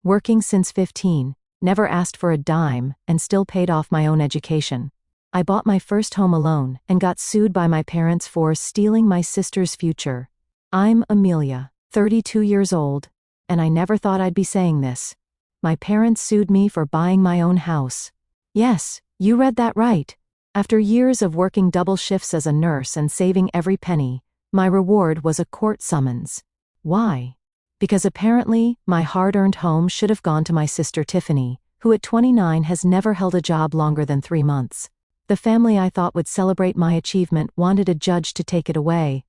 Working since 15, never asked for a dime, and still paid off my own education. I bought my first home alone and got sued by my parents for stealing my sister's future. I'm Amelia, 32 years old, and I never thought I'd be saying this. My parents sued me for buying my own house. Yes, you read that right. After years of working double shifts as a nurse and saving every penny, my reward was a court summons. Why? Because apparently, my hard-earned home should have gone to my sister Tiffany, who at 29 has never held a job longer than 3 months. The family I thought would celebrate my achievement wanted a judge to take it away.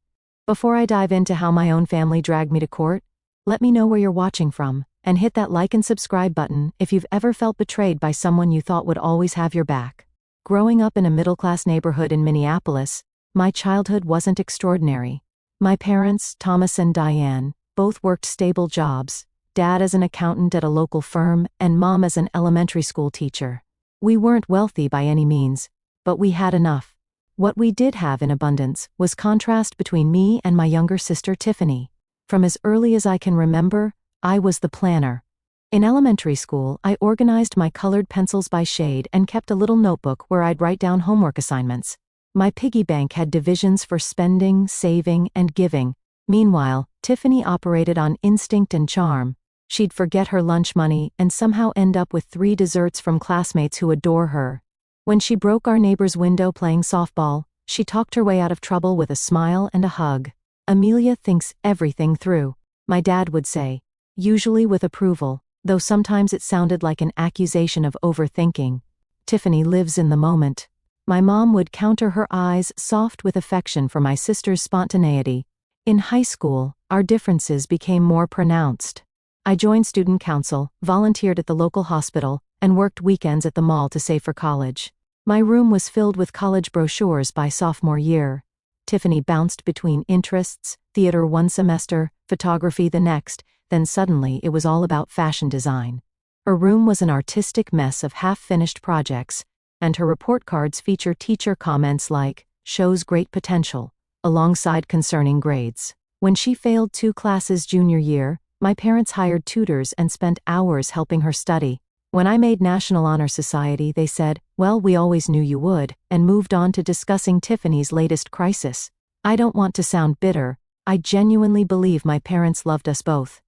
Before I dive into how my own family dragged me to court, let me know where you're watching from, and hit that like and subscribe button if you've ever felt betrayed by someone you thought would always have your back. Growing up in a middle-class neighborhood in Minneapolis, my childhood wasn't extraordinary. My parents, Thomas and Diane, both worked stable jobs, dad as an accountant at a local firm and mom as an elementary school teacher. We weren't wealthy by any means, but we had enough. What we did have in abundance was contrast between me and my younger sister Tiffany. From as early as I can remember, I was the planner. In elementary school, I organized my colored pencils by shade and kept a little notebook where I'd write down homework assignments. My piggy bank had divisions for spending, saving, and giving. Meanwhile, Tiffany operated on instinct and charm. She'd forget her lunch money and somehow end up with 3 desserts from classmates who adore her. When she broke our neighbor's window playing softball, she talked her way out of trouble with a smile and a hug. Amelia thinks everything through, my dad would say, usually with approval, though sometimes it sounded like an accusation of overthinking. Tiffany lives in the moment. My mom would counter her eyes soft with affection for my sister's spontaneity. In high school, our differences became more pronounced. I joined student council, volunteered at the local hospital, and worked weekends at the mall to save for college. My room was filled with college brochures by sophomore year. Tiffany bounced between interests, theater one semester, photography the next, then suddenly it was all about fashion design. Her room was an artistic mess of half-finished projects, and her report cards feature teacher comments like, "shows great potential," alongside concerning grades. When she failed 2 classes junior year, my parents hired tutors and spent hours helping her study. When I made National Honor Society, they said, "Well, we always knew you would," and moved on to discussing Tiffany's latest crisis. I don't want to sound bitter, I genuinely believe my parents loved us both.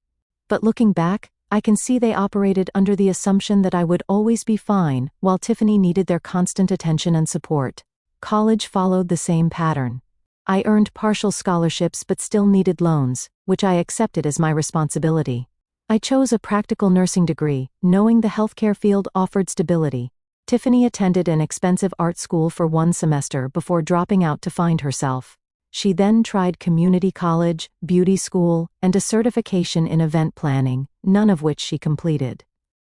But looking back, I can see they operated under the assumption that I would always be fine, while Tiffany needed their constant attention and support. College followed the same pattern. I earned partial scholarships but still needed loans, which I accepted as my responsibility. I chose a practical nursing degree, knowing the healthcare field offered stability. Tiffany attended an expensive art school for 1 semester before dropping out to find herself. She then tried community college, beauty school, and a certification in event planning, none of which she completed.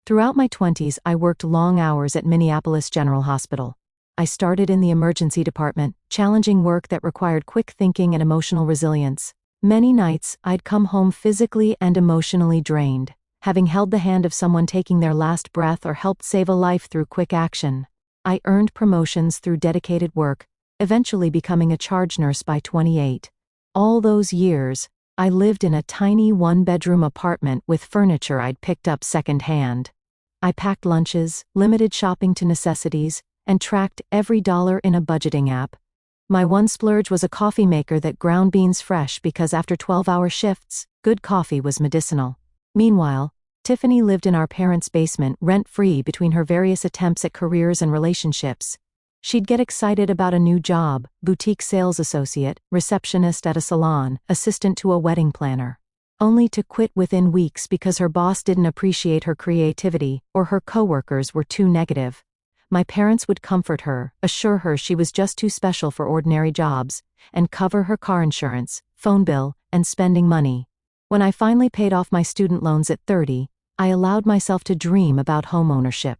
Throughout my 20s, I worked long hours at Minneapolis General Hospital. I started in the emergency department, challenging work that required quick thinking and emotional resilience. Many nights, I'd come home physically and emotionally drained, having held the hand of someone taking their last breath or helped save a life through quick action. I earned promotions through dedicated work, eventually becoming a charge nurse by 28. All those years, I lived in a tiny 1-bedroom apartment with furniture I'd picked up secondhand. I packed lunches, limited shopping to necessities, and tracked every dollar in a budgeting app. My one splurge was a coffee maker that ground beans fresh because after 12-hour shifts, good coffee was medicinal. Meanwhile, Tiffany lived in our parents' basement rent-free between her various attempts at careers and relationships. She'd get excited about a new job, boutique sales associate, receptionist at a salon, assistant to a wedding planner, only to quit within weeks because her boss didn't appreciate her creativity or her coworkers were too negative. My parents would comfort her, assure her she was just too special for ordinary jobs, and cover her car insurance, phone bill, and spending money. When I finally paid off my student loans at 30, I allowed myself to dream about homeownership.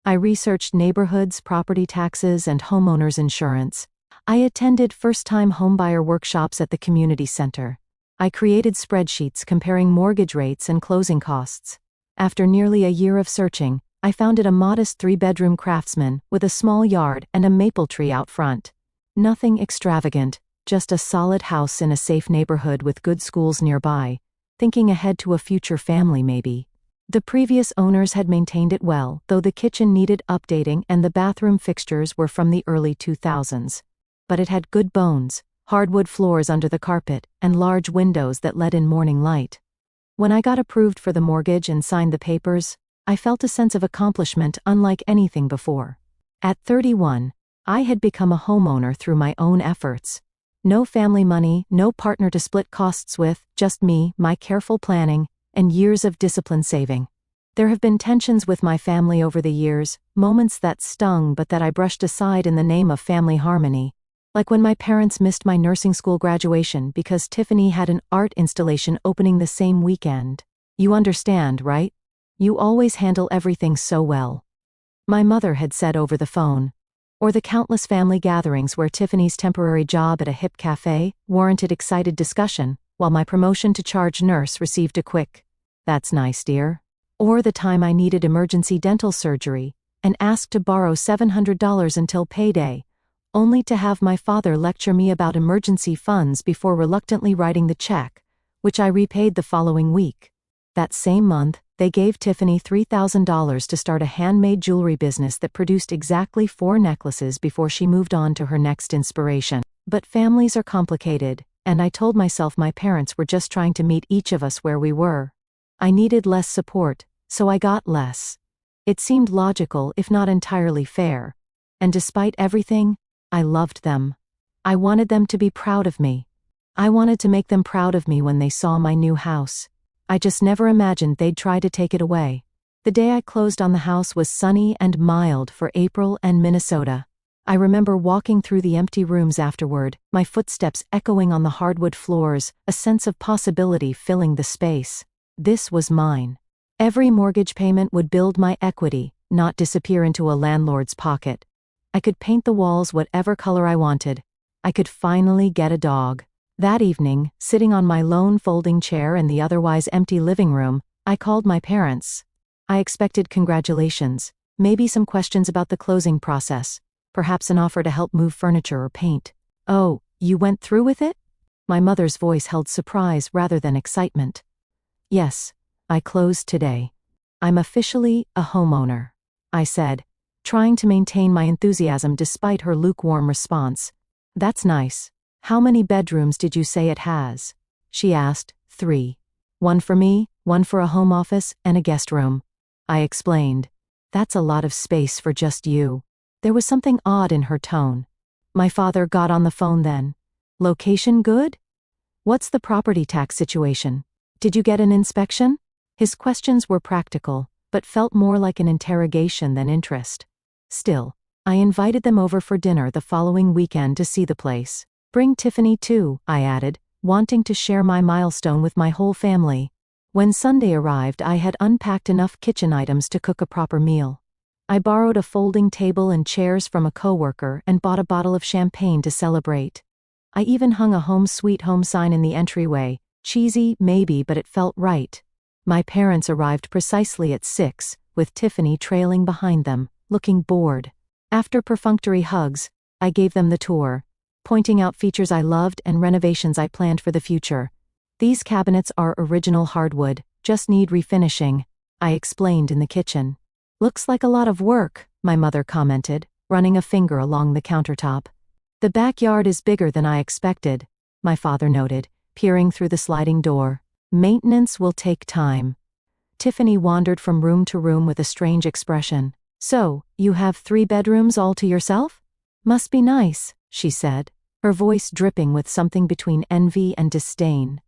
I researched neighborhoods, property taxes, and homeowners insurance. I attended first-time homebuyer workshops at the community center. I created spreadsheets comparing mortgage rates and closing costs. After nearly a year of searching, I founded a modest 3-bedroom craftsman with a small yard and a maple tree out front. Nothing extravagant, just a solid house in a safe neighborhood with good schools nearby, thinking ahead to a future family maybe. The previous owners had maintained it well, though the kitchen needed updating and the bathroom fixtures were from the early 2000s. But it had good bones, hardwood floors under the carpet, and large windows that let in morning light. When I got approved for the mortgage and signed the papers, I felt a sense of accomplishment unlike anything before. At 31, I had become a homeowner through my own efforts. No family money, no partner to split costs with, just me, my careful planning, and years of disciplined saving. There have been tensions with my family over the years, moments that stung but that I brushed aside in the name of family harmony. Like when my parents missed my nursing school graduation because Tiffany had an art installation opening the same weekend. You understand, right? You always handle everything so well. My mother had said over the phone. Or the countless family gatherings where Tiffany's temporary job at a hip cafe warranted excited discussion, while my promotion to charge nurse received a quick, "That's nice, dear." Or the time I needed emergency dental surgery and asked to borrow $700 until payday, only to have my father lecture me about emergency funds before reluctantly writing the check, which I repaid the following week. That same month, they gave Tiffany $3,000 to start a handmade jewelry business that produced exactly 4 necklaces before she moved on to her next inspiration. But families are complicated, and I told myself my parents were just trying to meet each of us where we were. I needed less support, so I got less. It seemed logical if not entirely fair. And despite everything, I loved them. I wanted them to be proud of me. I wanted to make them proud of me when they saw my new house. I just never imagined they'd try to take it away. The day I closed on the house was sunny and mild for April and Minnesota. I remember walking through the empty rooms afterward, my footsteps echoing on the hardwood floors, a sense of possibility filling the space. This was mine. Every mortgage payment would build my equity, not disappear into a landlord's pocket. I could paint the walls whatever color I wanted. I could finally get a dog. That evening, sitting on my lone folding chair in the otherwise empty living room, I called my parents. I expected congratulations, maybe some questions about the closing process, perhaps an offer to help move furniture or paint. "Oh, you went through with it?" My mother's voice held surprise rather than excitement. "Yes, I closed today. I'm officially a homeowner," I said, trying to maintain my enthusiasm despite her lukewarm response. "That's nice. How many bedrooms did you say it has?" she asked. 3. "One for me, one for a home office, and a guest room," I explained. "That's a lot of space for just you." There was something odd in her tone. My father got on the phone then. "Location good? What's the property tax situation? Did you get an inspection?" His questions were practical, but felt more like an interrogation than interest. Still, I invited them over for dinner the following weekend to see the place. "Bring Tiffany too," I added, wanting to share my milestone with my whole family. When Sunday arrived, I had unpacked enough kitchen items to cook a proper meal. I borrowed a folding table and chairs from a coworker and bought a bottle of champagne to celebrate. I even hung a home sweet home sign in the entryway. Cheesy, maybe, but it felt right. My parents arrived precisely at 6, with Tiffany trailing behind them, looking bored. After perfunctory hugs, I gave them the tour, pointing out features I loved and renovations I planned for the future. "These cabinets are original hardwood, just need refinishing," I explained in the kitchen. "Looks like a lot of work," my mother commented, running a finger along the countertop. "The backyard is bigger than I expected," my father noted, peering through the sliding door. "Maintenance will take time." Tiffany wandered from room to room with a strange expression. "So, you have 3 bedrooms all to yourself? Must be nice," she said, her voice dripping with something between envy and disdain.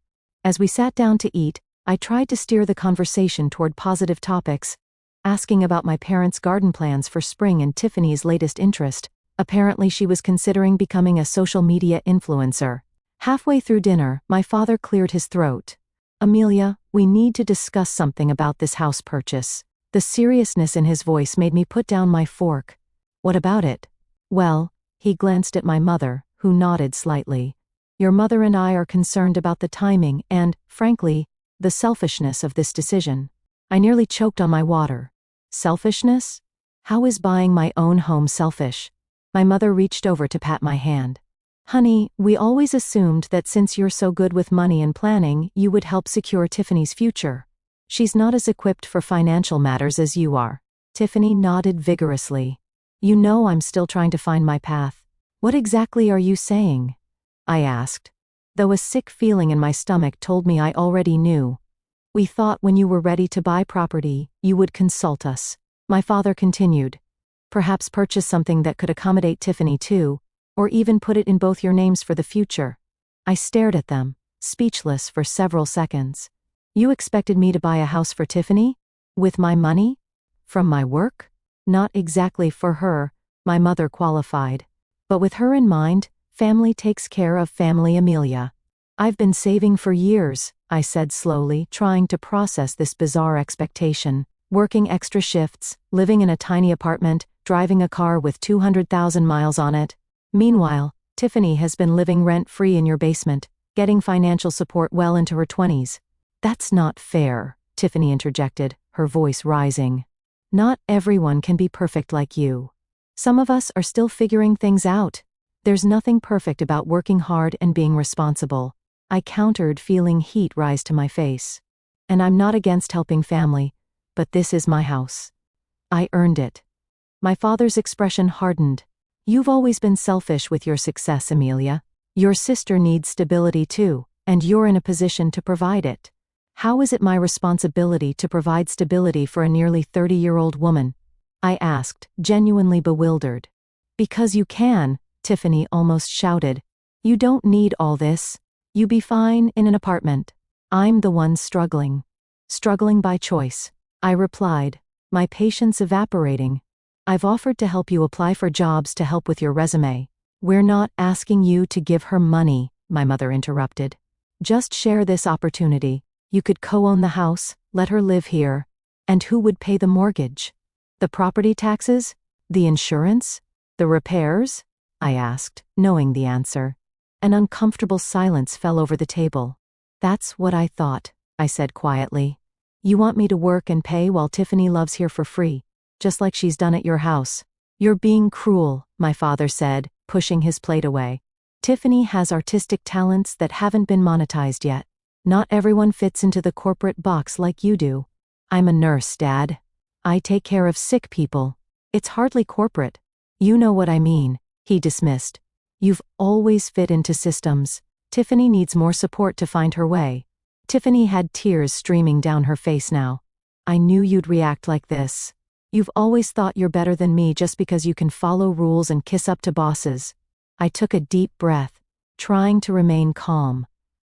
As we sat down to eat, I tried to steer the conversation toward positive topics, asking about my parents' garden plans for spring and Tiffany's latest interest. Apparently she was considering becoming a social media influencer. Halfway through dinner, my father cleared his throat. "Amelia, we need to discuss something about this house purchase." The seriousness in his voice made me put down my fork. "What about it?" "Well," he glanced at my mother, who nodded slightly. "Your mother and I are concerned about the timing and, frankly, the selfishness of this decision." I nearly choked on my water. Selfishness? How is buying my own home selfish? My mother reached over to pat my hand. "Honey, we always assumed that since you're so good with money and planning, you would help secure Tiffany's future." She's not as equipped for financial matters as you are. Tiffany nodded vigorously. You know I'm still trying to find my path. What exactly are you saying? I asked, though a sick feeling in my stomach told me I already knew. We thought when you were ready to buy property, you would consult us. My father continued. Perhaps purchase something that could accommodate Tiffany too, or even put it in both your names for the future. I stared at them, speechless for several seconds. You expected me to buy a house for Tiffany? With my money? From my work? Not exactly for her, my mother qualified. But with her in mind, family takes care of family, Amelia. I've been saving for years, I said slowly, trying to process this bizarre expectation. Working extra shifts, living in a tiny apartment, driving a car with 200,000 miles on it. Meanwhile, Tiffany has been living rent-free in your basement, getting financial support well into her 20s. That's not fair, Tiffany interjected, her voice rising. Not everyone can be perfect like you. Some of us are still figuring things out. There's nothing perfect about working hard and being responsible. I countered, feeling heat rise to my face. And I'm not against helping family, but this is my house. I earned it. My father's expression hardened. You've always been selfish with your success, Amelia. Your sister needs stability too, and you're in a position to provide it. How is it my responsibility to provide stability for a nearly 30-year-old woman? I asked, genuinely bewildered. Because you can, Tiffany almost shouted. You don't need all this. You be fine in an apartment. I'm the one struggling. Struggling by choice, I replied, my patience evaporating. I've offered to help you apply for jobs to help with your resume. We're not asking you to give her money, my mother interrupted. Just share this opportunity. You could co-own the house, let her live here. And who would pay the mortgage? The property taxes? The insurance? The repairs? I asked, knowing the answer. An uncomfortable silence fell over the table. That's what I thought, I said quietly. You want me to work and pay while Tiffany loves here for free, just like she's done at your house. You're being cruel, my father said, pushing his plate away. Tiffany has artistic talents that haven't been monetized yet. Not everyone fits into the corporate box like you do. I'm a nurse, Dad. I take care of sick people. It's hardly corporate. You know what I mean, he dismissed. You've always fit into systems. Tiffany needs more support to find her way. Tiffany had tears streaming down her face now. I knew you'd react like this. You've always thought you're better than me just because you can follow rules and kiss up to bosses. I took a deep breath, trying to remain calm.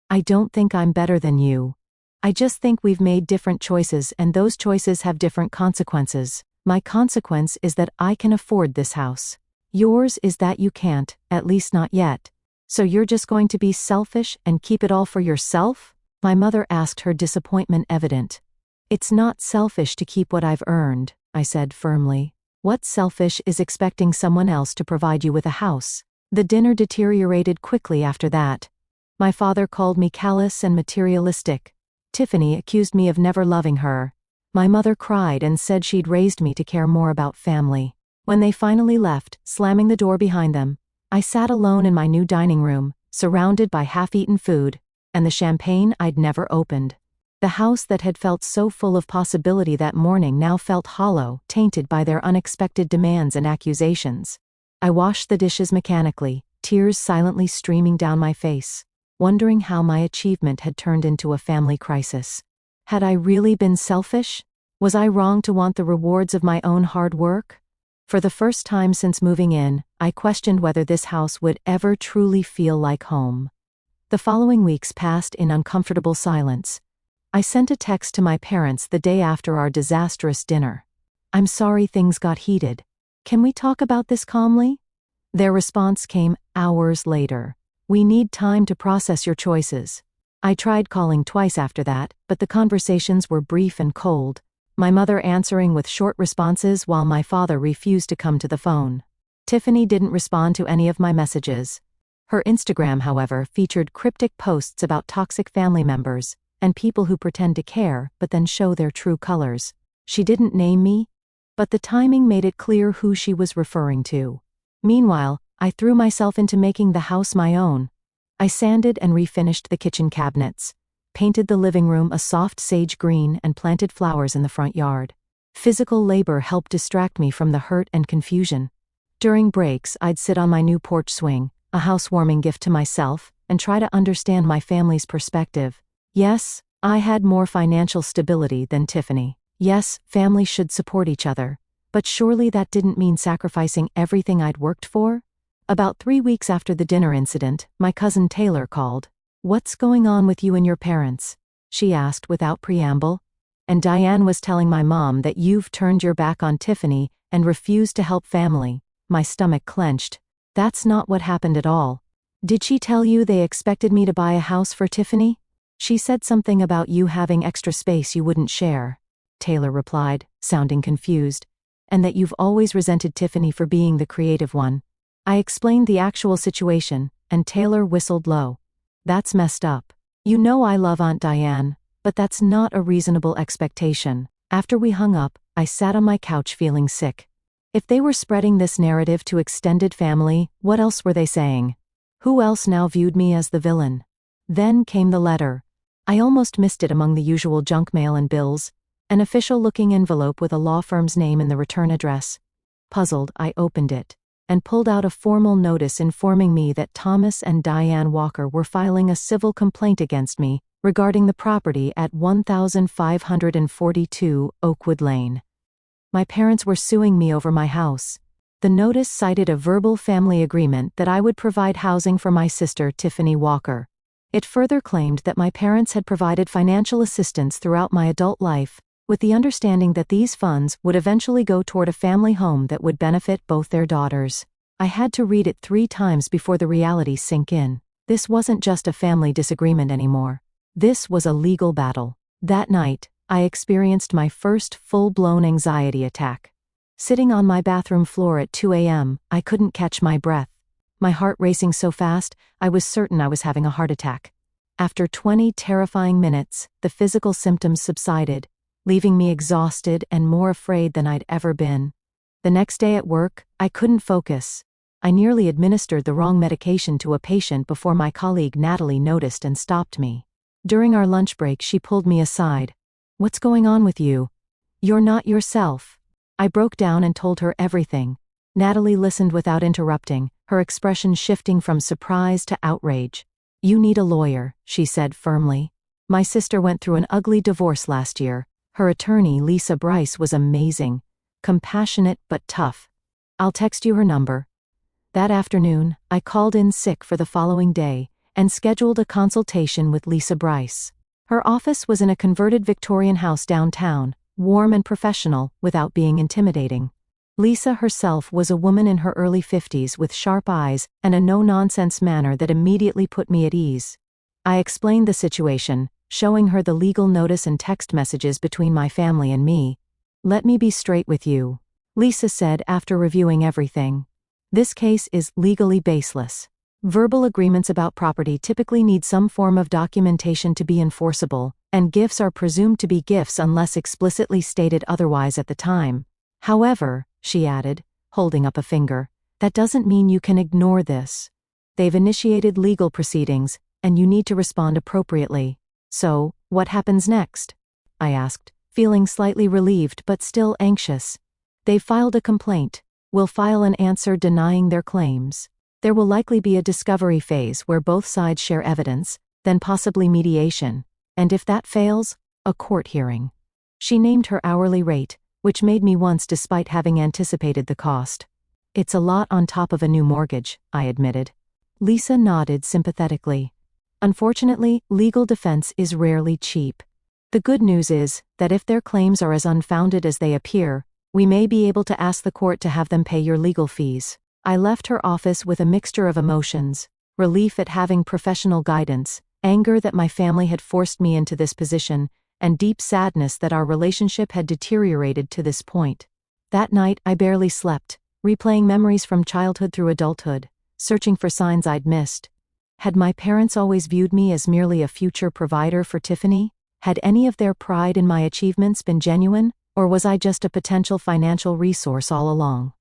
I don't think I'm better than you. I just think we've made different choices and those choices have different consequences. My consequence is that I can afford this house. Yours is that you can't, at least not yet. So you're just going to be selfish and keep it all for yourself? My mother asked, her disappointment evident. It's not selfish to keep what I've earned, I said firmly. What's selfish is expecting someone else to provide you with a house. The dinner deteriorated quickly after that. My father called me callous and materialistic. Tiffany accused me of never loving her. My mother cried and said she'd raised me to care more about family. When they finally left, slamming the door behind them, I sat alone in my new dining room, surrounded by half-eaten food, and the champagne I'd never opened. The house that had felt so full of possibility that morning now felt hollow, tainted by their unexpected demands and accusations. I washed the dishes mechanically, tears silently streaming down my face, wondering how my achievement had turned into a family crisis. Had I really been selfish? Was I wrong to want the rewards of my own hard work? For the first time since moving in, I questioned whether this house would ever truly feel like home. The following weeks passed in uncomfortable silence. I sent a text to my parents the day after our disastrous dinner. I'm sorry things got heated. Can we talk about this calmly? Their response came hours later. We need time to process your choices. I tried calling twice after that, but the conversations were brief and cold, my mother answering with short responses while my father refused to come to the phone. Tiffany didn't respond to any of my messages. Her Instagram, however, featured cryptic posts about toxic family members and people who pretend to care but then show their true colors. She didn't name me, but the timing made it clear who she was referring to. Meanwhile, I threw myself into making the house my own. I sanded and refinished the kitchen cabinets, painted the living room a soft sage green, and planted flowers in the front yard. Physical labor helped distract me from the hurt and confusion. During breaks, I'd sit on my new porch swing, a housewarming gift to myself, and try to understand my family's perspective. Yes, I had more financial stability than Tiffany. Yes, families should support each other. But surely that didn't mean sacrificing everything I'd worked for? About 3 weeks after the dinner incident, my cousin Taylor called. "What's going on with you and your parents?" she asked without preamble. "And Diane was telling my mom that you've turned your back on Tiffany and refused to help family." My stomach clenched. "That's not what happened at all." "Did she tell you they expected me to buy a house for Tiffany?" "She said something about you having extra space you wouldn't share," Taylor replied, sounding confused, "and that you've always resented Tiffany for being the creative one." I explained the actual situation, and Taylor whistled low. "That's messed up. You know I love Aunt Diane, but that's not a reasonable expectation." After we hung up, I sat on my couch feeling sick. If they were spreading this narrative to extended family, what else were they saying? Who else now viewed me as the villain? Then came the letter. I almost missed it among the usual junk mail and bills, an official-looking envelope with a law firm's name in the return address. Puzzled, I opened it and pulled out a formal notice informing me that Thomas and Diane Walker were filing a civil complaint against me regarding the property at 1542 Oakwood Lane. My parents were suing me over my house. The notice cited a verbal family agreement that I would provide housing for my sister Tiffany Walker. It further claimed that my parents had provided financial assistance throughout my adult life, with the understanding that these funds would eventually go toward a family home that would benefit both their daughters. I had to read it 3 times before the reality sank in. This wasn't just a family disagreement anymore. This was a legal battle. That night, I experienced my first full-blown anxiety attack. Sitting on my bathroom floor at 2 a.m., I couldn't catch my breath. My heart racing so fast, I was certain I was having a heart attack. After 20 terrifying minutes, the physical symptoms subsided, leaving me exhausted and more afraid than I'd ever been. The next day at work, I couldn't focus. I nearly administered the wrong medication to a patient before my colleague Natalie noticed and stopped me. During our lunch break, she pulled me aside. "What's going on with you? You're not yourself." I broke down and told her everything. Natalie listened without interrupting, her expression shifting from surprise to outrage. "You need a lawyer," she said firmly. "My sister went through an ugly divorce last year. Her attorney, Lisa Bryce, was amazing. Compassionate but tough. I'll text you her number." That afternoon, I called in sick for the following day and scheduled a consultation with Lisa Bryce. Her office was in a converted Victorian house downtown, warm and professional without being intimidating. Lisa herself was a woman in her early 50s with sharp eyes and a no-nonsense manner that immediately put me at ease. I explained the situation, showing her the legal notice and text messages between my family and me. "Let me be straight with you," Lisa said after reviewing everything. "This case is legally baseless. Verbal agreements about property typically need some form of documentation to be enforceable, and gifts are presumed to be gifts unless explicitly stated otherwise at the time. However," she added, holding up a finger, "that doesn't mean you can ignore this. They've initiated legal proceedings, and you need to respond appropriately." "So, what happens next?" I asked, feeling slightly relieved but still anxious. "They've filed a complaint. We'll file an answer denying their claims. There will likely be a discovery phase where both sides share evidence, then possibly mediation, and if that fails, a court hearing." She named her hourly rate, which made me wince despite having anticipated the cost. "It's a lot on top of a new mortgage," I admitted. Lisa nodded sympathetically. "Unfortunately, legal defense is rarely cheap. The good news is that if their claims are as unfounded as they appear, we may be able to ask the court to have them pay your legal fees." I left her office with a mixture of emotions: relief at having professional guidance, anger that my family had forced me into this position, and deep sadness that our relationship had deteriorated to this point. That night, I barely slept, replaying memories from childhood through adulthood, searching for signs I'd missed. Had my parents always viewed me as merely a future provider for Tiffany? Had any of their pride in my achievements been genuine, or was I just a potential financial resource all along?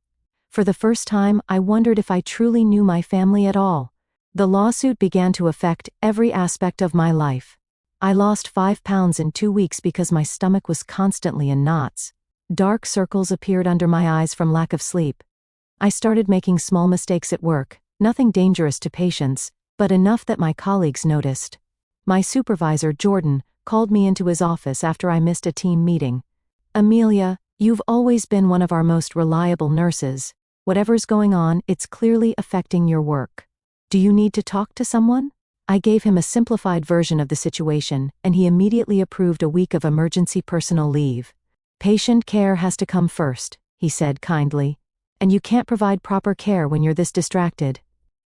For the first time, I wondered if I truly knew my family at all. The lawsuit began to affect every aspect of my life. I lost 5 pounds in 2 weeks because my stomach was constantly in knots. Dark circles appeared under my eyes from lack of sleep. I started making small mistakes at work, nothing dangerous to patients, but enough that my colleagues noticed. My supervisor, Jordan, called me into his office after I missed a team meeting. "Amelia, you've always been one of our most reliable nurses. Whatever's going on, it's clearly affecting your work. Do you need to talk to someone?" I gave him a simplified version of the situation, and he immediately approved a week of emergency personal leave. "Patient care has to come first," he said kindly. "And you can't provide proper care when you're this distracted.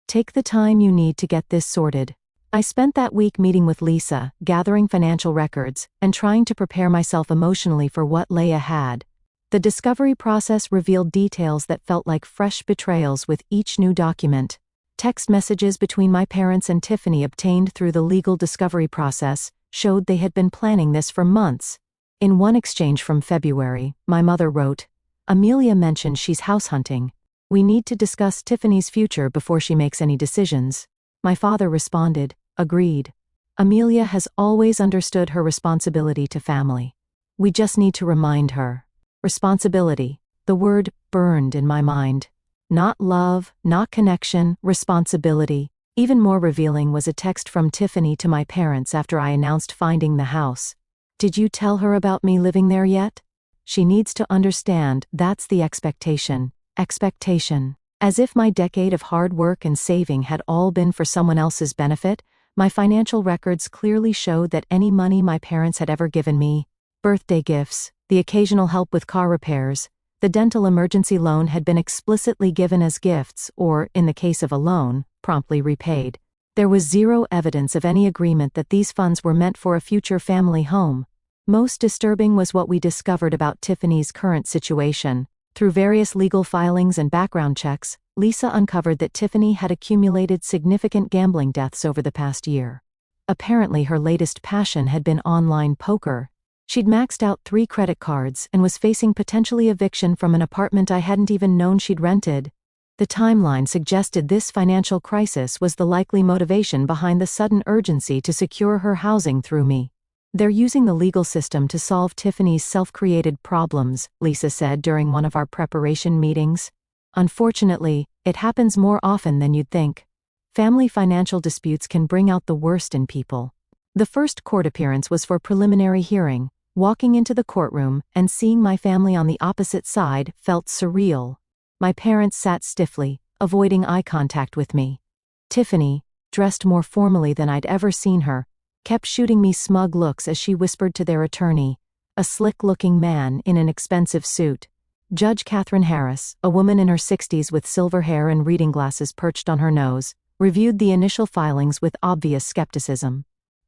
Take the time you need to get this sorted." I spent that week meeting with Lisa, gathering financial records, and trying to prepare myself emotionally for what lay ahead. The discovery process revealed details that felt like fresh betrayals with each new document. Text messages between my parents and Tiffany obtained through the legal discovery process showed they had been planning this for months. In one exchange from February, my mother wrote, "Amelia mentioned she's house hunting. We need to discuss Tiffany's future before she makes any decisions." My father responded, "Agreed. Amelia has always understood her responsibility to family. We just need to remind her." Responsibility. The word burned in my mind. Not love, not connection, responsibility. Even more revealing was a text from Tiffany to my parents after I announced finding the house. "Did you tell her about me living there yet? She needs to understand that's the expectation." Expectation. As if my decade of hard work and saving had all been for someone else's benefit, my financial records clearly showed that any money my parents had ever given me, birthday gifts, the occasional help with car repairs, the dental emergency loan had been explicitly given as gifts or, in the case of a loan, promptly repaid. There was zero evidence of any agreement that these funds were meant for a future family home. Most disturbing was what we discovered about Tiffany's current situation. Through various legal filings and background checks, Lisa uncovered that Tiffany had accumulated significant gambling debts over the past year. Apparently her latest passion had been online poker. She'd maxed out 3 credit cards and was facing potentially eviction from an apartment I hadn't even known she'd rented. The timeline suggested this financial crisis was the likely motivation behind the sudden urgency to secure her housing through me. "They're using the legal system to solve Tiffany's self-created problems," Lisa said during one of our preparation meetings. "Unfortunately, it happens more often than you'd think. Family financial disputes can bring out the worst in people." The first court appearance was for preliminary hearing. Walking into the courtroom and seeing my family on the opposite side felt surreal. My parents sat stiffly, avoiding eye contact with me. Tiffany, dressed more formally than I'd ever seen her, kept shooting me smug looks as she whispered to their attorney, a slick-looking man in an expensive suit. Judge Catherine Harris, a woman in her 60s with silver hair and reading glasses perched on her nose, reviewed the initial filings with obvious skepticism.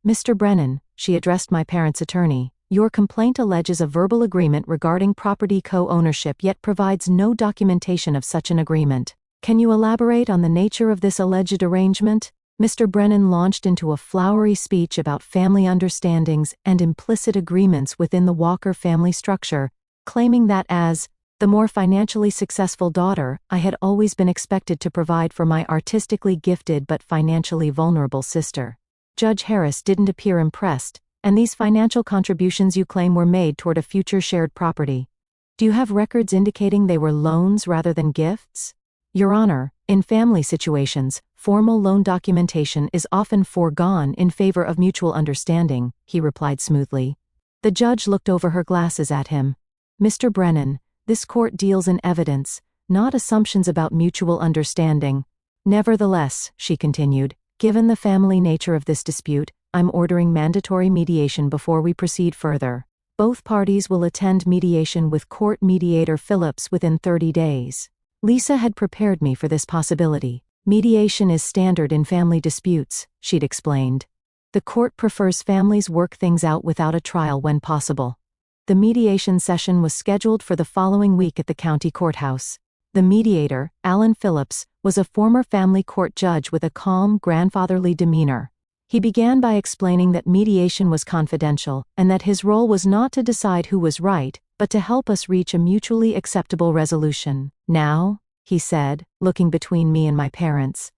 "Mr. Brennan," she addressed my parents' attorney, "your complaint alleges a verbal agreement regarding property co-ownership yet provides no documentation of such an agreement. Can you elaborate on the nature of this alleged arrangement?" Mr. Brennan launched into a flowery speech about family understandings and implicit agreements within the Walker family structure, claiming that as the more financially successful daughter, I had always been expected to provide for my artistically gifted but financially vulnerable sister. Judge Harris didn't appear impressed. "And these financial contributions you claim were made toward a future shared property. Do you have records indicating they were loans rather than gifts?" "Your Honor, in family situations, formal loan documentation is often foregone in favor of mutual understanding," he replied smoothly. The judge looked over her glasses at him. "Mr. Brennan, this court deals in evidence, not assumptions about mutual understanding. Nevertheless," she continued, "given the family nature of this dispute, I'm ordering mandatory mediation before we proceed further. Both parties will attend mediation with court mediator Phillips within 30 days. Lisa had prepared me for this possibility. "Mediation is standard in family disputes," she'd explained. "The court prefers families work things out without a trial when possible." The mediation session was scheduled for the following week at the county courthouse. The mediator, Alan Phillips, was a former family court judge with a calm, grandfatherly demeanor. He began by explaining that mediation was confidential and that his role was not to decide who was right, but to help us reach a mutually acceptable resolution. "Now," he said, looking between me and my parents,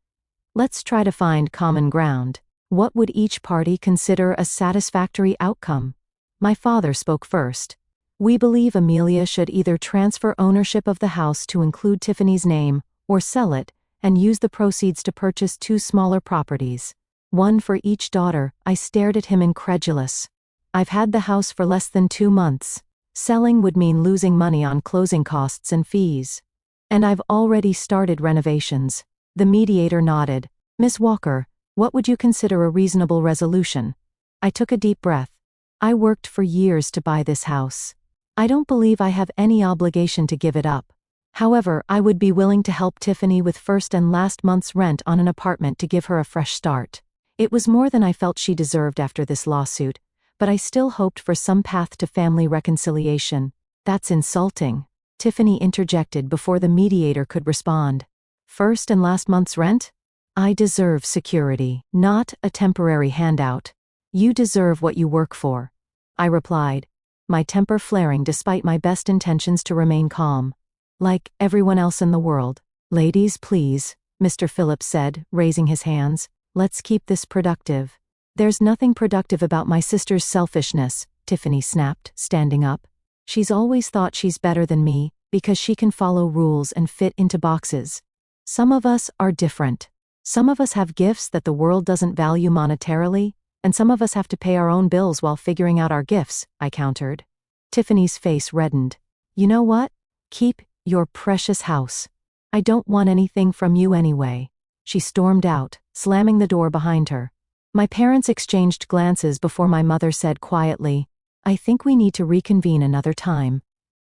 "let's try to find common ground. What would each party consider a satisfactory outcome? My father spoke first. We believe Amelia should either transfer ownership of the house to include Tiffany's name, or sell it, and use the proceeds to purchase 2 smaller properties. One for each daughter. I stared at him incredulous. I've had the house for less than 2 months. Selling would mean losing money on closing costs and fees. And I've already started renovations. The mediator nodded. Miss Walker, what would you consider a reasonable resolution? I took a deep breath. I worked for years to buy this house. I don't believe I have any obligation to give it up. However, I would be willing to help Tiffany with first and last month's rent on an apartment to give her a fresh start. It was more than I felt she deserved after this lawsuit, but I still hoped for some path to family reconciliation. That's insulting, Tiffany interjected before the mediator could respond. First and last month's rent? I deserve security, not a temporary handout. You deserve what you work for, I replied, my temper flaring despite my best intentions to remain calm. Like everyone else in the world. Ladies, please, Mr. Phillips said, raising his hands. Let's keep this productive. There's nothing productive about my sister's selfishness, Tiffany snapped, standing up. She's always thought she's better than me, because she can follow rules and fit into boxes. Some of us are different. Some of us have gifts that the world doesn't value monetarily, and some of us have to pay our own bills while figuring out our gifts, I countered. Tiffany's face reddened. You know what? Keep your precious house. I don't want anything from you anyway. She stormed out, slamming the door behind her. My parents exchanged glances before my mother said quietly, I think we need to reconvene another time.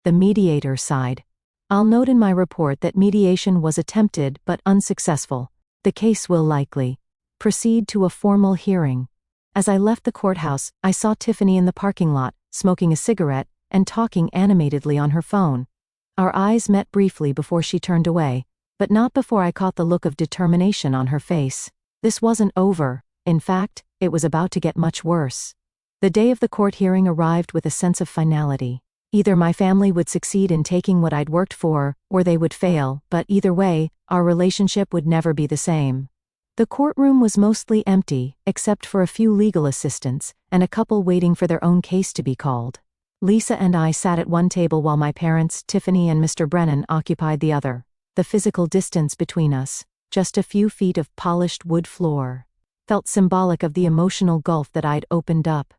The mediator sighed. I'll note in my report that mediation was attempted but unsuccessful. The case will likely proceed to a formal hearing. As I left the courthouse, I saw Tiffany in the parking lot, smoking a cigarette and talking animatedly on her phone. Our eyes met briefly before she turned away, but not before I caught the look of determination on her face. This wasn't over. In fact, it was about to get much worse. The day of the court hearing arrived with a sense of finality. Either my family would succeed in taking what I'd worked for, or they would fail, but either way, our relationship would never be the same. The courtroom was mostly empty, except for a few legal assistants, and a couple waiting for their own case to be called. Lisa and I sat at one table while my parents, Tiffany and Mr. Brennan, occupied the other. The physical distance between us, just a few feet of polished wood floor, felt symbolic of the emotional gulf that I'd opened up.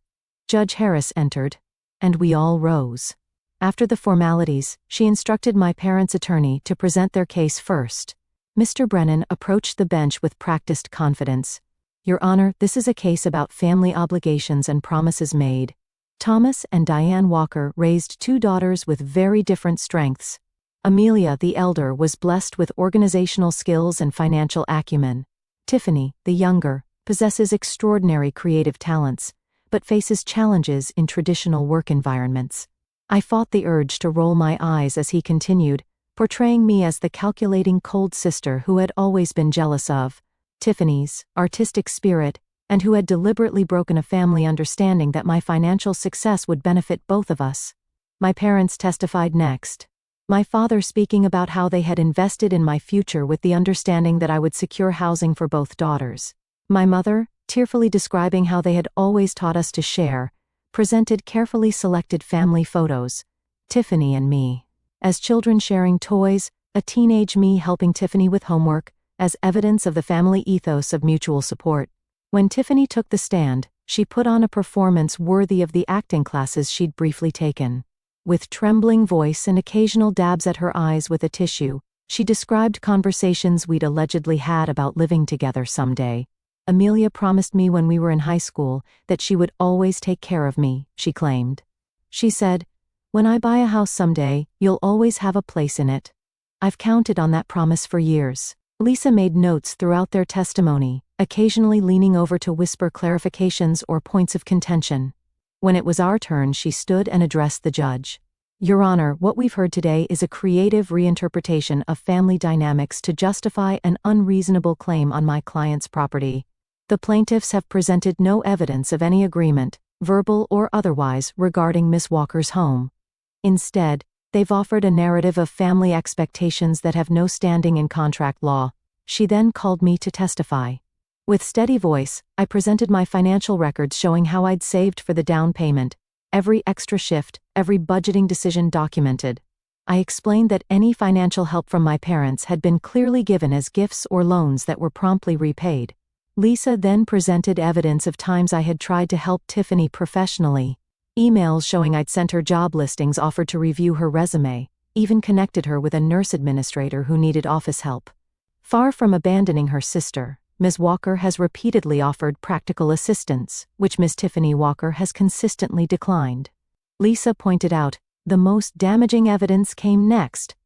Judge Harris entered, and we all rose. After the formalities, she instructed my parents' attorney to present their case first. Mr. Brennan approached the bench with practiced confidence. Your Honor, this is a case about family obligations and promises made. Thomas and Diane Walker raised 2 daughters with very different strengths. Amelia, the elder, was blessed with organizational skills and financial acumen. Tiffany, the younger, possesses extraordinary creative talents, but faces challenges in traditional work environments. I fought the urge to roll my eyes as he continued, portraying me as the calculating cold sister who had always been jealous of Tiffany's artistic spirit, and who had deliberately broken a family understanding that my financial success would benefit both of us. My parents testified next. My father speaking about how they had invested in my future with the understanding that I would secure housing for both daughters. My mother, tearfully describing how they had always taught us to share, presented carefully selected family photos, Tiffany and me, as children sharing toys, a teenage me helping Tiffany with homework, as evidence of the family ethos of mutual support. When Tiffany took the stand, she put on a performance worthy of the acting classes she'd briefly taken. With trembling voice and occasional dabs at her eyes with a tissue, she described conversations we'd allegedly had about living together someday. Amelia promised me when we were in high school that she would always take care of me, she claimed. She said, when I buy a house someday, you'll always have a place in it. I've counted on that promise for years. Lisa made notes throughout their testimony, occasionally leaning over to whisper clarifications or points of contention. When it was our turn, she stood and addressed the judge. Your Honor, what we've heard today is a creative reinterpretation of family dynamics to justify an unreasonable claim on my client's property. The plaintiffs have presented no evidence of any agreement, verbal or otherwise, regarding Miss Walker's home. Instead, they've offered a narrative of family expectations that have no standing in contract law. She then called me to testify. With steady voice, I presented my financial records showing how I'd saved for the down payment, every extra shift, every budgeting decision documented. I explained that any financial help from my parents had been clearly given as gifts or loans that were promptly repaid. Lisa then presented evidence of times I had tried to help Tiffany professionally. Emails showing I'd sent her job listings, offered to review her resume, even connected her with a nurse administrator who needed office help. Far from abandoning her sister, Ms. Walker has repeatedly offered practical assistance, which Ms. Tiffany Walker has consistently declined. Lisa pointed out, the most damaging evidence came next.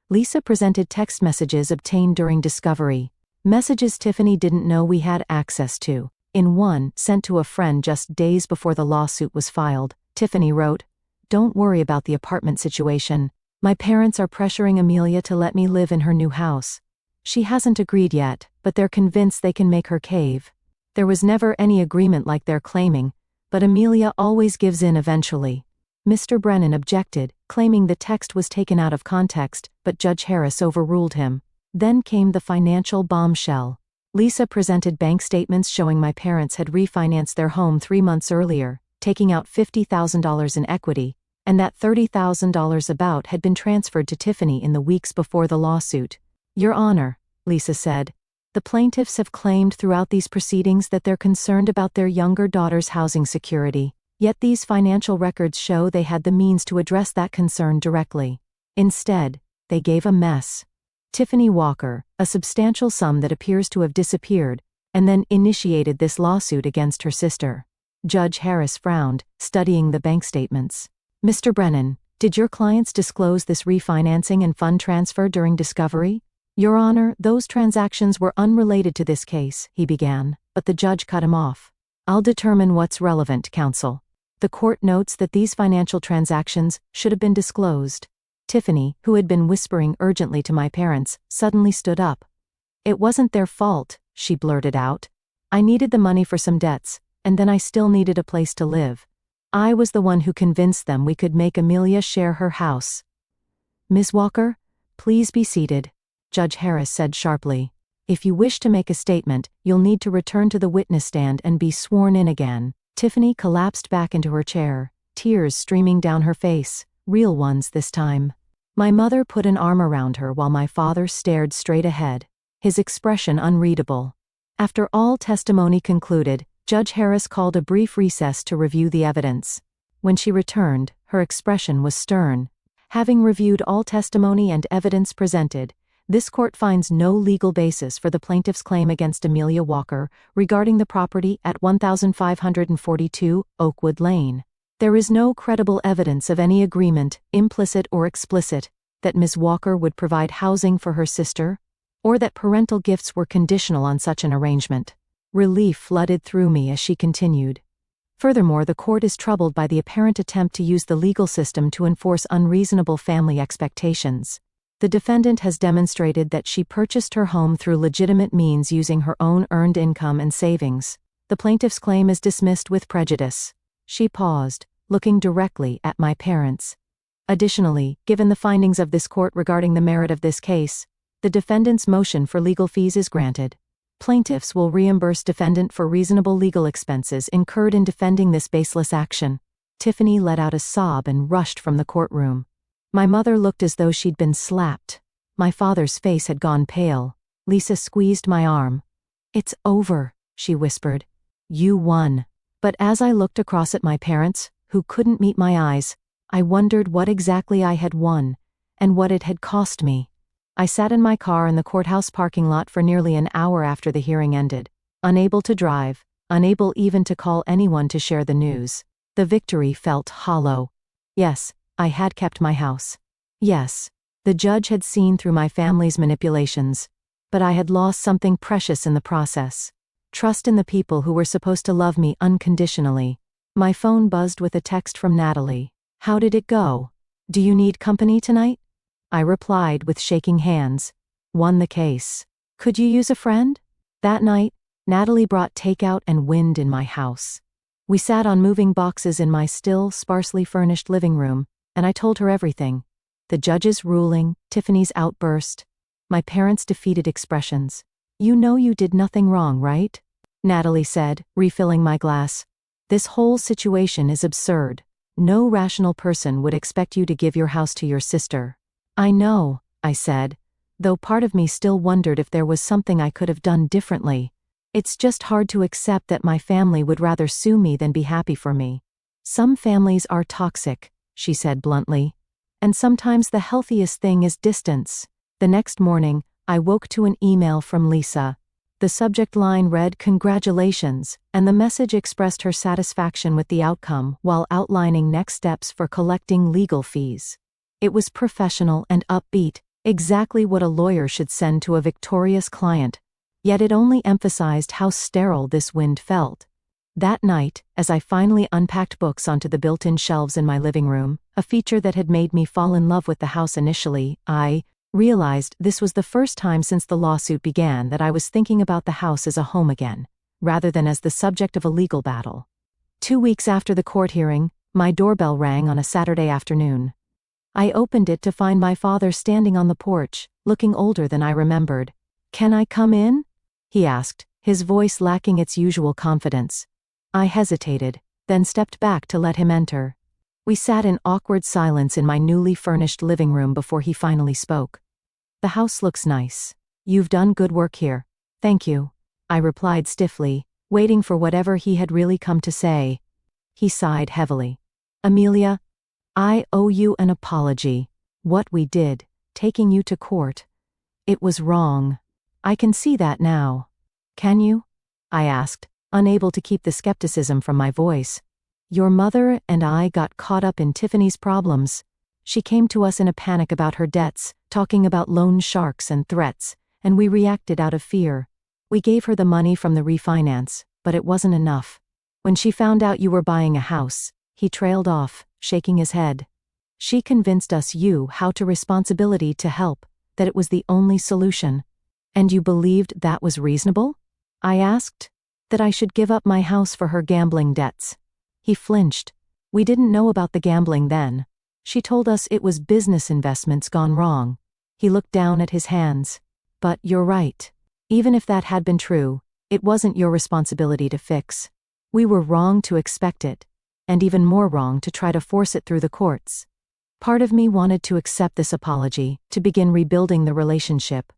Lisa presented text messages obtained during discovery, messages Tiffany didn't know we had access to. In one, sent to a friend just days before the lawsuit was filed, Tiffany wrote, "Don't worry about the apartment situation. My parents are pressuring Amelia to let me live in her new house. She hasn't agreed yet, but they're convinced they can make her cave. There was never any agreement like they're claiming, but Amelia always gives in eventually." Mr. Brennan objected, claiming the text was taken out of context, but Judge Harris overruled him. Then came the financial bombshell. Lisa presented bank statements showing my parents had refinanced their home 3 months earlier, taking out $50,000 in equity, and that $30,000 about had been transferred to Tiffany in the weeks before the lawsuit. "Your Honor," Lisa said, "the plaintiffs have claimed throughout these proceedings that they're concerned about their younger daughter's housing security. Yet these financial records show they had the means to address that concern directly. Instead, they gave a mess. Tiffany Walker, a substantial sum that appears to have disappeared, and then initiated this lawsuit against her sister." Judge Harris frowned, studying the bank statements. "Mr. Brennan, did your clients disclose this refinancing and fund transfer during discovery?" "Your Honor, those transactions were unrelated to this case," he began, but the judge cut him off. "I'll determine what's relevant, counsel. The court notes that these financial transactions should have been disclosed." Tiffany, who had been whispering urgently to my parents, suddenly stood up. "It wasn't their fault," she blurted out. "I needed the money for some debts, and then I still needed a place to live. I was the one who convinced them we could make Amelia share her house." "Ms. Walker, please be seated," Judge Harris said sharply. "If you wish to make a statement, you'll need to return to the witness stand and be sworn in again." Tiffany collapsed back into her chair, tears streaming down her face, real ones this time. My mother put an arm around her while my father stared straight ahead, his expression unreadable. After all testimony concluded, Judge Harris called a brief recess to review the evidence. When she returned, her expression was stern. "Having reviewed all testimony and evidence presented, this court finds no legal basis for the plaintiff's claim against Amelia Walker regarding the property at 1542 Oakwood Lane. There is no credible evidence of any agreement, implicit or explicit, that Ms. Walker would provide housing for her sister, or that parental gifts were conditional on such an arrangement." Relief flooded through me as she continued. Furthermore, the court is troubled by the apparent attempt to use the legal system to enforce unreasonable family expectations. The defendant has demonstrated that she purchased her home through legitimate means using her own earned income and savings. The plaintiff's claim is dismissed with prejudice. She paused, looking directly at my parents. Additionally, given the findings of this court regarding the merit of this case, the defendant's motion for legal fees is granted. Plaintiffs will reimburse defendant for reasonable legal expenses incurred in defending this baseless action. Tiffany let out a sob and rushed from the courtroom. My mother looked as though she'd been slapped. My father's face had gone pale. Lisa squeezed my arm. "It's over," she whispered. "You won." But as I looked across at my parents, who couldn't meet my eyes, I wondered what exactly I had won, and what it had cost me. I sat in my car in the courthouse parking lot for nearly an hour after the hearing ended, unable to drive, unable even to call anyone to share the news. The victory felt hollow. Yes, I had kept my house. Yes, the judge had seen through my family's manipulations, but I had lost something precious in the process. Trust in the people who were supposed to love me unconditionally. My phone buzzed with a text from Natalie. "How did it go? Do you need company tonight?" I replied with shaking hands. "Won the case. Could you use a friend?" That night, Natalie brought takeout and wind in my house. We sat on moving boxes in my still, sparsely furnished living room, and I told her everything. The judge's ruling, Tiffany's outburst, my parents' defeated expressions. You know you did nothing wrong, right? Natalie said, refilling my glass. This whole situation is absurd. No rational person would expect you to give your house to your sister. I know, I said, though part of me still wondered if there was something I could have done differently. It's just hard to accept that my family would rather sue me than be happy for me. Some families are toxic, she said bluntly. And sometimes the healthiest thing is distance. The next morning, I woke to an email from Lisa. The subject line read "Congratulations," and the message expressed her satisfaction with the outcome while outlining next steps for collecting legal fees. It was professional and upbeat, exactly what a lawyer should send to a victorious client, yet it only emphasized how sterile this wind felt. That night, as I finally unpacked books onto the built-in shelves in my living room, a feature that had made me fall in love with the house initially, I realized this was the first time since the lawsuit began that I was thinking about the house as a home again, rather than as the subject of a legal battle. 2 weeks after the court hearing, my doorbell rang on a Saturday afternoon. I opened it to find my father standing on the porch, looking older than I remembered. "Can I come in?" he asked, his voice lacking its usual confidence. I hesitated, then stepped back to let him enter. We sat in awkward silence in my newly furnished living room before he finally spoke. "The house looks nice. You've done good work here." "Thank you," I replied stiffly, waiting for whatever he had really come to say. He sighed heavily. "Amelia, I owe you an apology. What we did, taking you to court, it was wrong. I can see that now." "Can you?" I asked, unable to keep the skepticism from my voice. "Your mother and I got caught up in Tiffany's problems. She came to us in a panic about her debts, talking about loan sharks and threats, and we reacted out of fear. We gave her the money from the refinance, but it wasn't enough. When she found out you were buying a house," he trailed off, shaking his head. "She convinced us you how to responsibility to help, that it was the only solution." "And you believed that was reasonable?" I asked. "That I should give up my house for her gambling debts." He flinched. "We didn't know about the gambling then. She told us it was business investments gone wrong." He looked down at his hands. "But you're right. Even if that had been true, it wasn't your responsibility to fix. We were wrong to expect it, and even more wrong to try to force it through the courts." Part of me wanted to accept this apology, to begin rebuilding the relationship.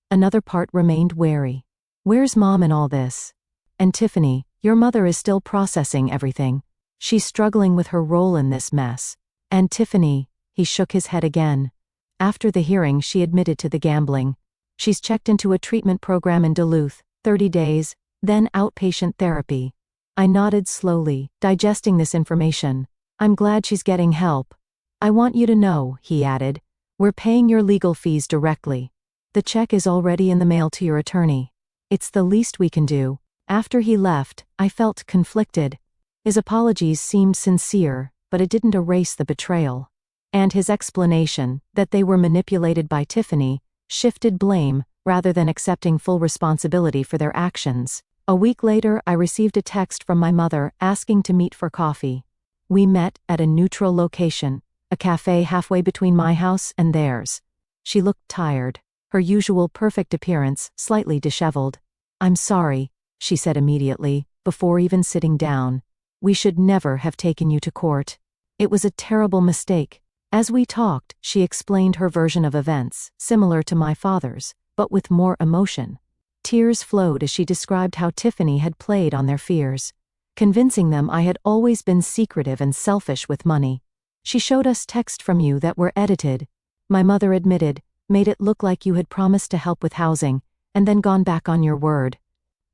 Another part remained wary. "Where's Mom in all this? And Tiffany, your mother is still processing everything. She's struggling with her role in this mess. And Tiffany," he shook his head again. "After the hearing she admitted to the gambling. She's checked into a treatment program in Duluth, 30 days, then outpatient therapy." I nodded slowly, digesting this information. "I'm glad she's getting help. I want you to know," he added, "we're paying your legal fees directly. The check is already in the mail to your attorney. It's the least we can do." After he left, I felt conflicted. His apologies seemed sincere, but it didn't erase the betrayal. And his explanation, that they were manipulated by Tiffany, shifted blame, rather than accepting full responsibility for their actions. A week later, I received a text from my mother asking to meet for coffee. We met at a neutral location, a cafe halfway between my house and theirs. She looked tired, her usual perfect appearance slightly disheveled. "I'm sorry," she said immediately, before even sitting down. "We should never have taken you to court. It was a terrible mistake." As we talked, she explained her version of events, similar to my father's, but with more emotion. Tears flowed as she described how Tiffany had played on their fears, convincing them I had always been secretive and selfish with money. "She showed us texts from you that were edited," my mother admitted, "made it look like you had promised to help with housing, and then gone back on your word.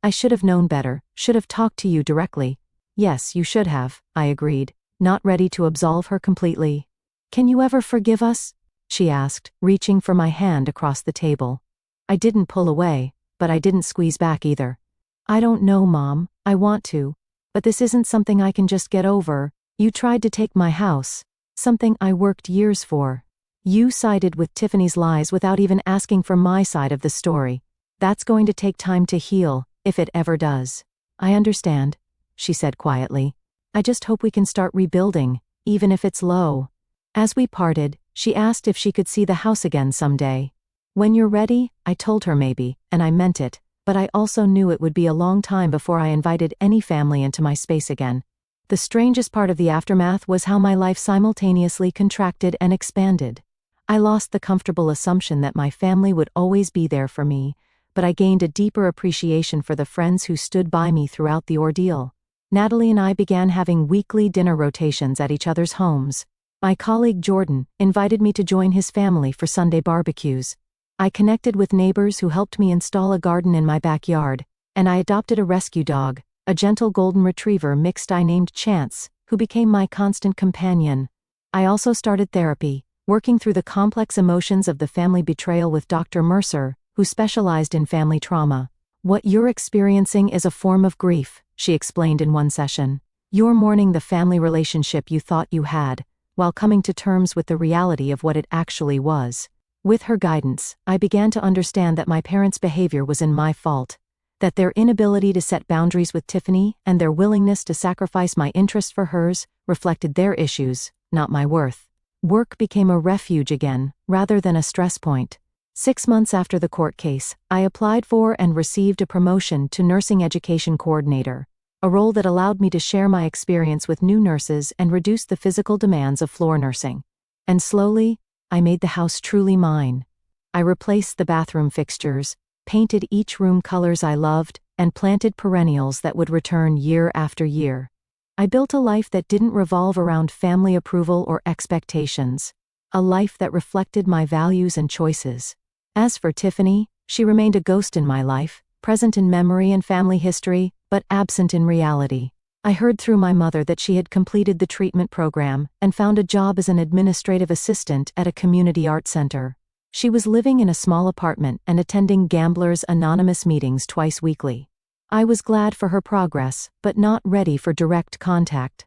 I should have known better, should have talked to you directly." "Yes, you should have," I agreed, not ready to absolve her completely. "Can you ever forgive us?" she asked, reaching for my hand across the table. I didn't pull away, but I didn't squeeze back either. "I don't know, Mom. I want to. But this isn't something I can just get over. You tried to take my house, something I worked years for. You sided with Tiffany's lies without even asking for my side of the story. That's going to take time to heal, if it ever does." "I understand," she said quietly. "I just hope we can start rebuilding, even if it's low." As we parted, she asked if she could see the house again someday. "When you're ready," I told her maybe, and I meant it. but I also knew it would be a long time before I invited any family into my space again. The strangest part of the aftermath was how my life simultaneously contracted and expanded. I lost the comfortable assumption that my family would always be there for me, but I gained a deeper appreciation for the friends who stood by me throughout the ordeal. Natalie and I began having weekly dinner rotations at each other's homes. My colleague Jordan invited me to join his family for Sunday barbecues. I connected with neighbors who helped me install a garden in my backyard, and I adopted a rescue dog, a gentle golden retriever mixed I named Chance, who became my constant companion. I also started therapy, working through the complex emotions of the family betrayal with Dr. Mercer, who specialized in family trauma. "What you're experiencing is a form of grief," she explained in one session. "You're mourning the family relationship you thought you had, while coming to terms with the reality of what it actually was." With her guidance, I began to understand that my parents' behavior was my fault, that their inability to set boundaries with Tiffany and their willingness to sacrifice my interest for hers reflected their issues, not my worth. Work became a refuge again, rather than a stress point. 6 months after the court case, I applied for and received a promotion to nursing education coordinator, a role that allowed me to share my experience with new nurses and reduce the physical demands of floor nursing. And slowly, I made the house truly mine. I replaced the bathroom fixtures, painted each room colors I loved, and planted perennials that would return year after year. I built a life that didn't revolve around family approval or expectations, a life that reflected my values and choices. As for Tiffany, she remained a ghost in my life, present in memory and family history, but absent in reality. I heard through my mother that she had completed the treatment program and found a job as an administrative assistant at a community art center. She was living in a small apartment and attending Gamblers Anonymous meetings twice weekly. I was glad for her progress, but not ready for direct contact.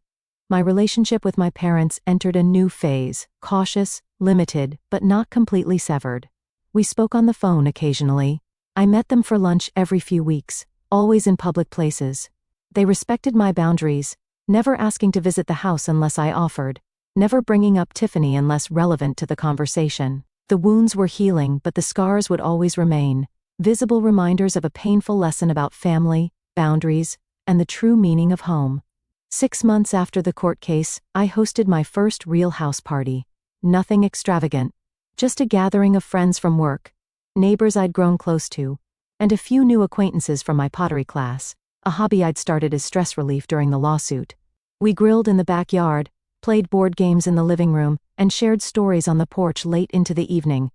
My relationship with my parents entered a new phase, cautious, limited, but not completely severed. We spoke on the phone occasionally. I met them for lunch every few weeks, always in public places. They respected my boundaries, never asking to visit the house unless I offered, never bringing up Tiffany unless relevant to the conversation. The wounds were healing, but the scars would always remain, visible reminders of a painful lesson about family, boundaries, and the true meaning of home. 6 months after the court case, I hosted my first real house party. Nothing extravagant, just a gathering of friends from work, neighbors I'd grown close to, and a few new acquaintances from my pottery class, a hobby I'd started as stress relief during the lawsuit. We grilled in the backyard, played board games in the living room, and shared stories on the porch late into the evening.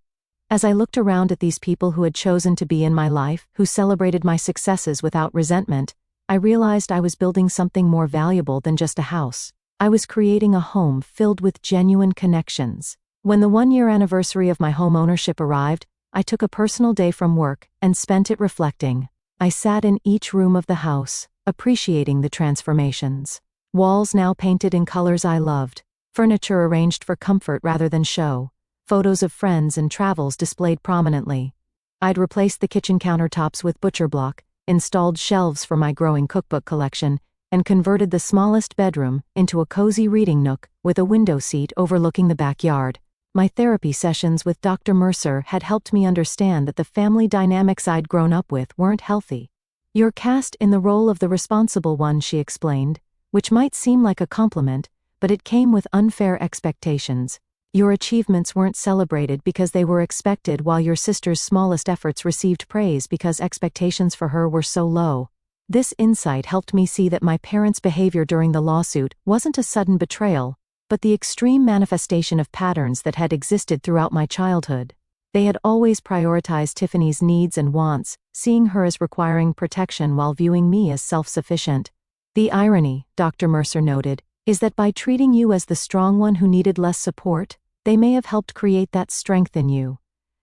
As I looked around at these people who had chosen to be in my life, who celebrated my successes without resentment, I realized I was building something more valuable than just a house. I was creating a home filled with genuine connections. When the 1-year anniversary of my home ownership arrived, I took a personal day from work and spent it reflecting. I sat in each room of the house, appreciating the transformations. Walls now painted in colors I loved, furniture arranged for comfort rather than show, photos of friends and travels displayed prominently. I'd replaced the kitchen countertops with butcher block, installed shelves for my growing cookbook collection, and converted the smallest bedroom into a cozy reading nook with a window seat overlooking the backyard. My therapy sessions with Dr. Mercer had helped me understand that the family dynamics I'd grown up with weren't healthy. "You're cast in the role of the responsible one," she explained, which might seem like a compliment, but it came with unfair expectations. Your achievements weren't celebrated because they were expected, while your sister's smallest efforts received praise because expectations for her were so low. This insight helped me see that my parents' behavior during the lawsuit wasn't a sudden betrayal, but the extreme manifestation of patterns that had existed throughout my childhood. They had always prioritized Tiffany's needs and wants, seeing her as requiring protection while viewing me as self-sufficient. "The irony," Dr. Mercer noted, "is that by treating you as the strong one who needed less support, they may have helped create that strength in you.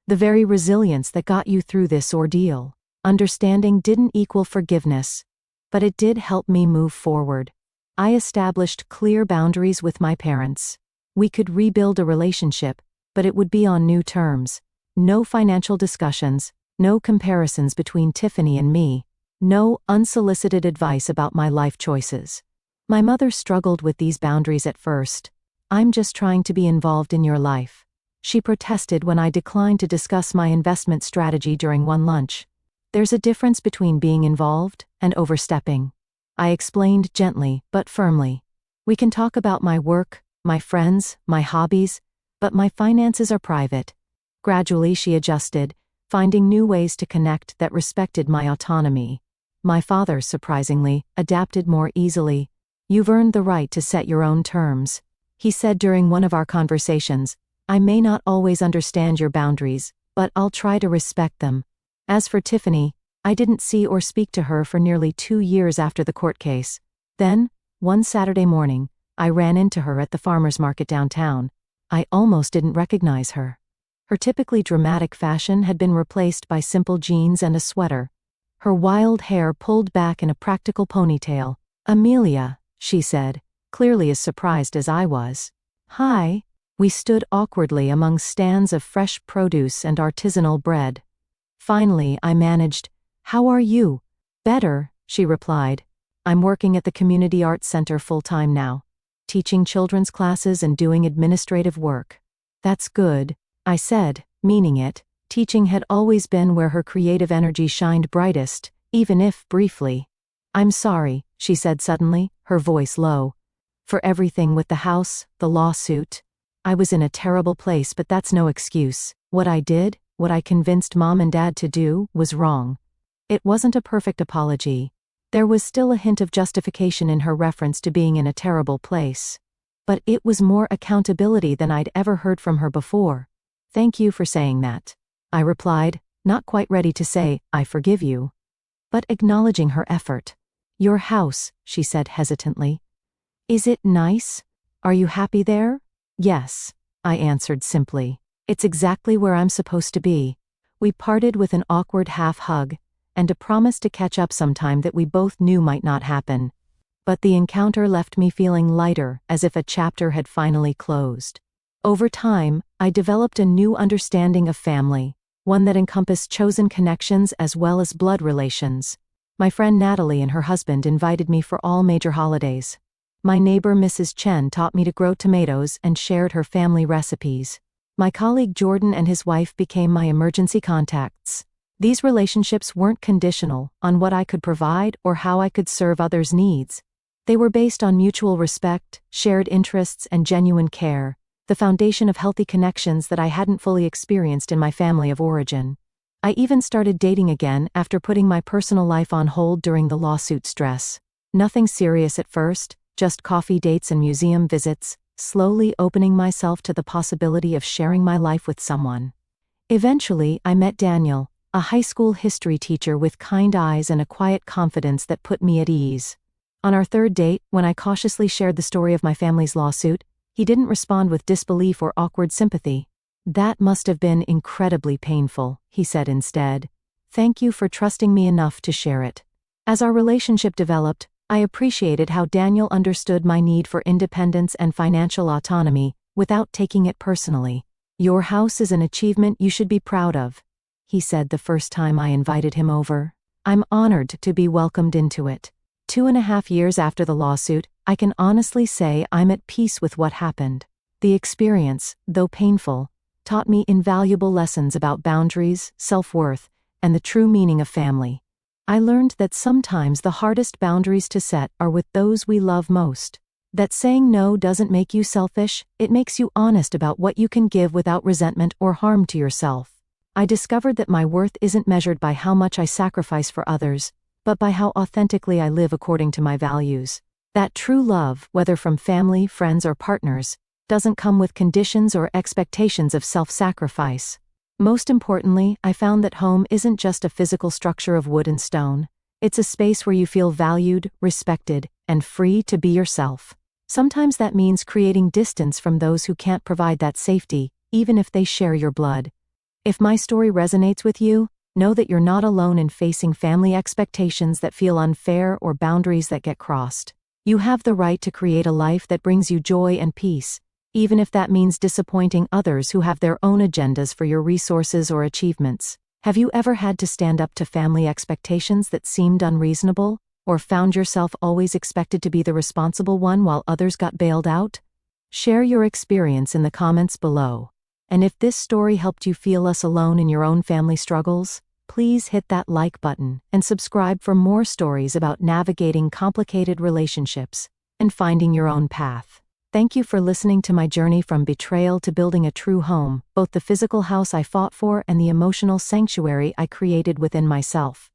The very resilience that got you through this ordeal. Understanding didn't equal forgiveness, but it did help me move forward. I established clear boundaries with my parents. We could rebuild a relationship, but it would be on new terms. No financial discussions, no comparisons between Tiffany and me, no unsolicited advice about my life choices." My mother struggled with these boundaries at first. "I'm just trying to be involved in your life." She protested when I declined to discuss my investment strategy during one lunch. There's a difference between being involved and overstepping. I explained gently but firmly. We can talk about my work, my friends, my hobbies, but my finances are private. Gradually she adjusted, finding new ways to connect that respected my autonomy. My father, surprisingly, adapted more easily. "You've earned the right to set your own terms," he said during one of our conversations. "I may not always understand your boundaries, but I'll try to respect them." As for Tiffany, I didn't see or speak to her for nearly 2 years after the court case. Then, one Saturday morning, I ran into her at the farmer's market downtown. I almost didn't recognize her. Her typically dramatic fashion had been replaced by simple jeans and a sweater. Her wild hair pulled back in a practical ponytail. "Amelia," she said, clearly as surprised as I was. "Hi." We stood awkwardly among stands of fresh produce and artisanal bread. Finally, I managed, "How are you?" "Better," she replied. "I'm working at the Community Arts Center full-time now, teaching children's classes and doing administrative work." "That's good," I said, meaning it. Teaching had always been where her creative energy shined brightest, even if briefly. "I'm sorry," she said suddenly, her voice low. "For everything with the house, the lawsuit. I was in a terrible place, but that's no excuse. What I did, what I convinced Mom and Dad to do, was wrong." It wasn't a perfect apology. There was still a hint of justification in her reference to being in a terrible place. But it was more accountability than I'd ever heard from her before. "Thank you for saying that," I replied, not quite ready to say, "I forgive you," but acknowledging her effort. "Your house," she said hesitantly. "Is it nice? Are you happy there?" "Yes," I answered simply. "It's exactly where I'm supposed to be." We parted with an awkward half-hug, and a promise to catch up sometime that we both knew might not happen. But the encounter left me feeling lighter, as if a chapter had finally closed. Over time, I developed a new understanding of family, one that encompassed chosen connections as well as blood relations. My friend Natalie and her husband invited me for all major holidays. My neighbor Mrs. Chen taught me to grow tomatoes and shared her family recipes. My colleague Jordan and his wife became my emergency contacts. These relationships weren't conditional on what I could provide or how I could serve others' needs. They were based on mutual respect, shared interests, and genuine care, the foundation of healthy connections that I hadn't fully experienced in my family of origin. I even started dating again after putting my personal life on hold during the lawsuit stress. Nothing serious at first, just coffee dates and museum visits, slowly opening myself to the possibility of sharing my life with someone. Eventually, I met Daniel, a high school history teacher with kind eyes and a quiet confidence that put me at ease. On our third date, when I cautiously shared the story of my family's lawsuit, he didn't respond with disbelief or awkward sympathy. "That must have been incredibly painful," he said instead. "Thank you for trusting me enough to share it." As our relationship developed, I appreciated how Daniel understood my need for independence and financial autonomy without taking it personally. "Your house is an achievement you should be proud of," he said the first time I invited him over. "I'm honored to be welcomed into it." 2.5 years after the lawsuit, I can honestly say I'm at peace with what happened. The experience, though painful, taught me invaluable lessons about boundaries, self-worth, and the true meaning of family. I learned that sometimes the hardest boundaries to set are with those we love most. That saying no doesn't make you selfish, it makes you honest about what you can give without resentment or harm to yourself. I discovered that my worth isn't measured by how much I sacrifice for others, but by how authentically I live according to my values. That true love, whether from family, friends, or partners, doesn't come with conditions or expectations of self-sacrifice. Most importantly, I found that home isn't just a physical structure of wood and stone. It's a space where you feel valued, respected, and free to be yourself. Sometimes that means creating distance from those who can't provide that safety, even if they share your blood. If my story resonates with you, know that you're not alone in facing family expectations that feel unfair or boundaries that get crossed. You have the right to create a life that brings you joy and peace, even if that means disappointing others who have their own agendas for your resources or achievements. Have you ever had to stand up to family expectations that seemed unreasonable, or found yourself always expected to be the responsible one while others got bailed out? Share your experience in the comments below. And if this story helped you feel less alone in your own family struggles, please hit that like button and subscribe for more stories about navigating complicated relationships and finding your own path. Thank you for listening to my journey from betrayal to building a true home, both the physical house I fought for and the emotional sanctuary I created within myself.